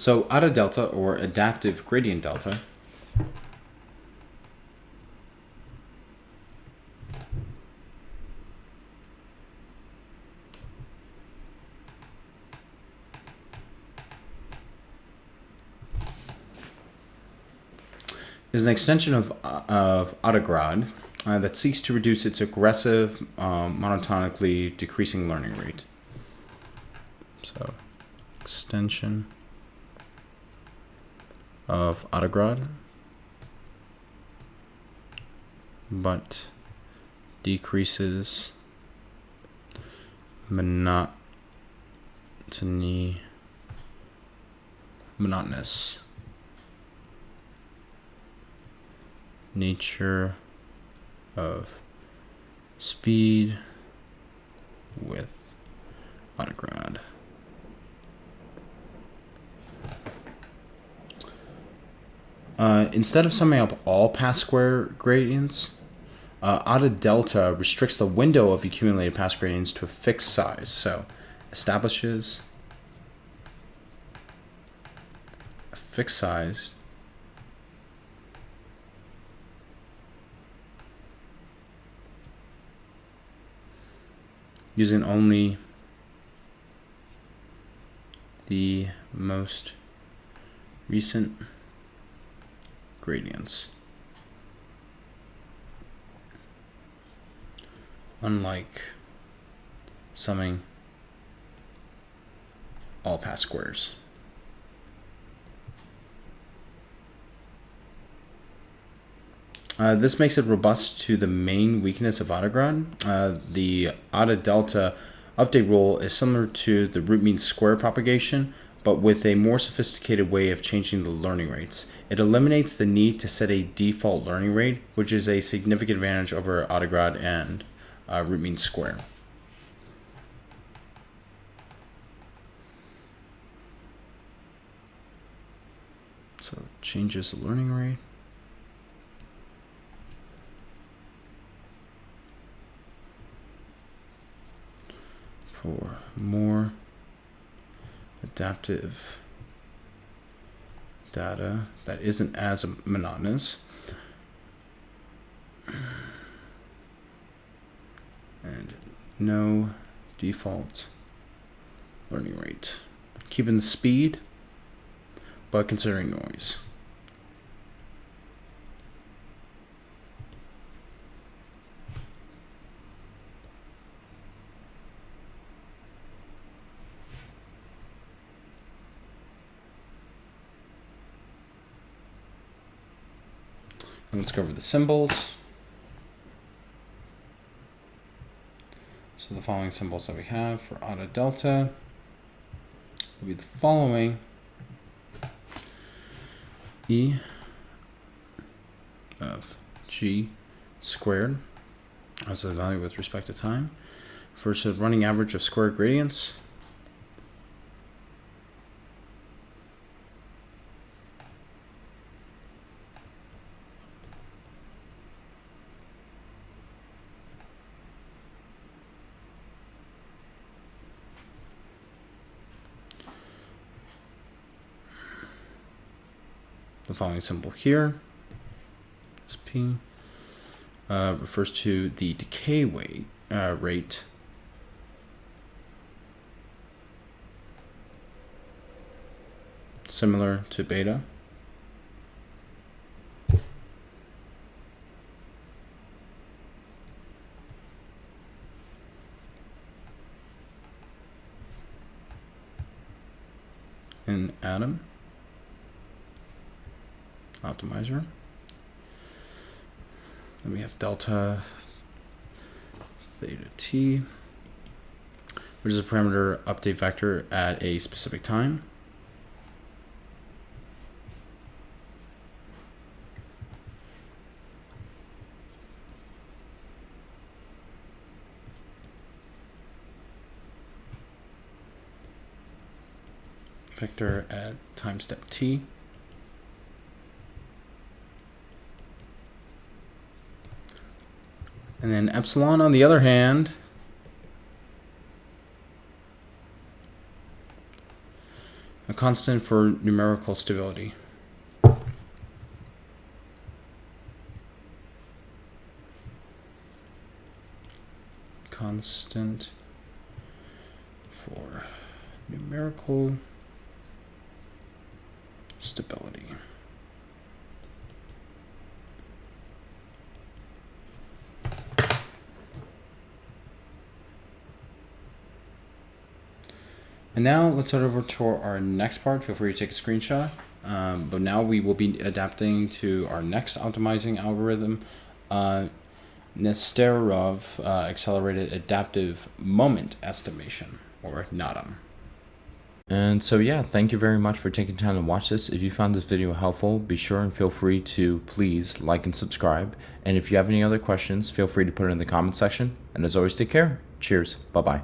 So ADA delta, or adaptive gradient delta, is an extension of ADA that seeks to reduce its aggressive, monotonically decreasing learning rate. So, extension of ADA, but decreases monotonous nature of speed with ADA. Instead of summing up all past square gradients, ADA delta restricts the window of accumulated past gradients to a fixed size. So, establishes a fixed size using only the most recent gradients, unlike summing all past squares. This makes it robust to the main weakness of ADA. The ADA delta update rule is similar to the root mean square propagation, but with a more sophisticated way of changing the learning rates. It eliminates the need to set a default learning rate, which is a significant advantage over ADA and root mean square. So it changes the learning rate. For more adaptive data that isn't as monotonous and no default learning rate, keeping the speed but considering noise. Let's go over the symbols. So the following symbols that we have for ADA delta will be the following: E of G squared as a value with respect to time versus running average of square gradients. The following symbol here is P, refers to the decay rate similar to beta. In atom optimizer. Then we have delta theta t, which is a parameter update vector at a specific time. Vector at time step t. And then epsilon, on the other hand, A constant for numerical stability. Constant for numerical stability. And now let's head over to our next part. Feel free to take a screenshot. But now we will be adapting to our next optimizing algorithm, Nesterov accelerated adaptive moment estimation, or NADAM. And so yeah, thank you very much for taking time to watch this. If you found this video helpful, be sure and feel free to please like and subscribe. And if you have any other questions, feel free to put it in the comment section. And as always, take care. Cheers. Bye-bye.